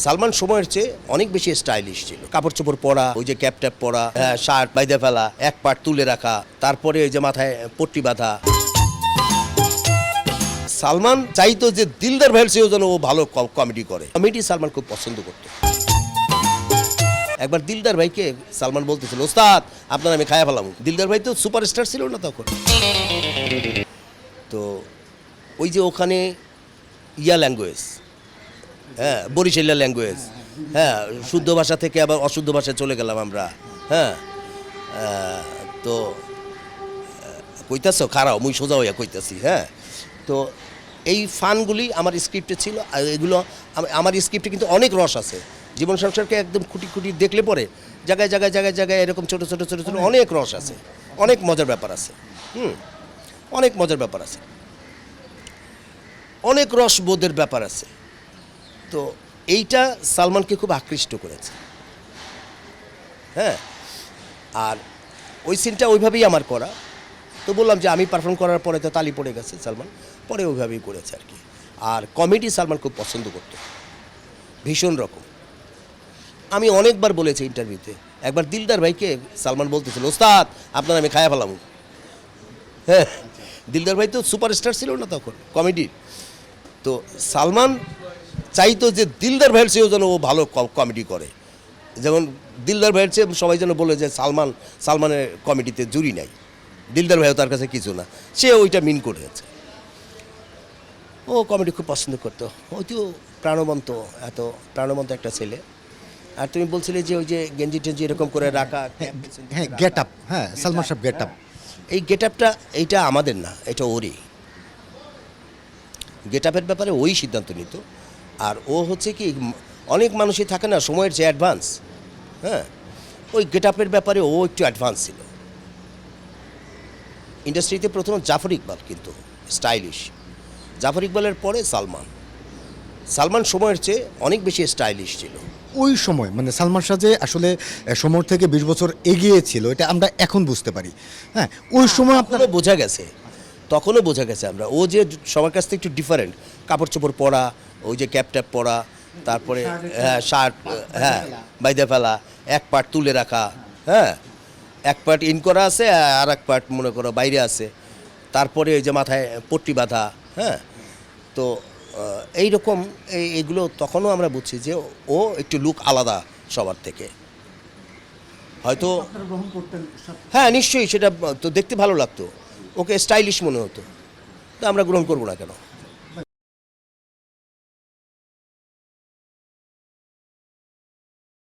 সালমান সময়ের চেয়ে অনেক বেশি স্টাইলিশ ছিল। কাপড় চোপড় পরা, ওই যে ক্যাপ ট্যাপ পরা, শার্ট বাইদে ফেলা, এক পার্ট তুলে রাখা, তারপরে ওই যে মাথায় পট্টি বাঁধা। সালমান চাইতো যে দিলদার ভাইয়ের চেয়েও যেন ও ভালো কমেডি করে। কমেডি সালমান খুব পছন্দ করতো। একবার দিলদার ভাইকে সালমান বলতেছিল, ওস্তাদ আপনার আমি খায়া ফেলাম। দিলদার ভাই তো সুপারস্টার ছিল না তখন। তো ওই যে ওখানে ল্যাঙ্গুয়েজ, বরিশালিয়া ল্যাঙ্গুয়েজ, শুদ্ধ ভাষা থেকে আবার অশুদ্ধ ভাষায় চলে গেলাম আমরা। তো কইতাছ খারাপ, মুই সোজা হইয়া কইতাছি। তো এই ফানগুলি আমার স্ক্রিপ্টে ছিল। আর এগুলো আমার স্ক্রিপ্টে কিন্তু অনেক রস আছে। জীবন সংসারকে একদম খুঁটি খুঁটি দেখলে পরে জায়গায় জায়গায় জায়গায় জায়গায় এরকম ছোটো ছোটো ছোটো ছোটো অনেক রস আছে, অনেক মজার ব্যাপার আছে। অনেক মজার ব্যাপার আছে, অনেক রসবোধের ব্যাপার আছে। তো এইটা সালমানকে খুব আকৃষ্ট করেছে। আর ওই সিনটা ওইভাবেই আমার করা। তো বললাম যে আমি পারফর্ম করার পরে তো তালি পড়ে গেছে সালমান, পরে ওইভাবেই করেছে আর কি। আর কমেডি সালমান খুব পছন্দ করত, ভীষণ রকম। আমি অনেকবার বলেছি ইন্টারভিউতে। একবার দিলদার ভাইকে সালমান বলতেছিল, ওস্তাদ আপনার আমি খায়া ফেলাম। দিলদার ভাই তো সুপারস্টার ছিল না তখন কমেডির। তো সালমান চাইতো যে দিলদার ভাইয়ের চেয়েও যেন ও ভালো কমেডি করে। যেমন দিলদার ভাইয়ের চেয়ে সবাই যেন বলে যে সালমানের কমেডিতে জুড়ি নাই, দিলদার ভাইও তার কাছে কিছু না, সে ওইটা মিন করেছে। ও কমেডি খুব পছন্দ করতো। ওই তো প্রাণবন্ত, এত প্রাণবন্ত একটা ছেলে। আর তুমি বলছিলে যে ওই যে গেঞ্জি টেঞ্জি এরকম করে রাখা, গেট আপ, সালমান সাহেব গেট আপ। এই গেট আপটা এইটা আমাদের না, এটা ওরই। গেট আপের ব্যাপারে ওই সিদ্ধান্ত নিত। আর ও হচ্ছে কি, অনেক মানুষই থাকে না সময়ের যে অ্যাডভান্স, ওই গেট আপের ব্যাপারে ও একটু অ্যাডভান্স ছিল। ইন্ডাস্ট্রিতে প্রথম জাফর ইকবাল কিন্তু স্টাইলিশ, জাফর ইকবালের পরে সালমান সময়ের চেয়ে অনেক বেশি স্টাইলিশ ছিল ওই সময়। মানে সালমান শাহ যে আসলে সময় থেকে 20 বছর এগিয়ে ছিল, এটা আমরা এখন বুঝতে পারি। ওই সময় আপনারা বোঝা গেছে, তখনও বোঝা গেছে আমরা ও যে সবার কাছ থেকে একটু ডিফারেন্ট। কাপড় চোপড় পরা, ওই যে ক্যাপ ট্যাপ পরা, তারপরে শার্ট বাইদে ফেলা, এক পার্ট তুলে রাখা, এক পার্ট ইন করা আছে আর এক পার্ট মনে করো বাইরে আছে, তারপরে ওই যে মাথায় পট্টি বাঁধা। তো এইরকম এইগুলো তখনও আমরা বুঝছি যে ও একটু লুক আলাদা সবার থেকে, হয়তো। নিশ্চয়ই সেটা তো দেখতে ভালো লাগতো, ওকে স্টাইলিশ মনে হতো। তো আমরা গ্রহণ করবো না কেন?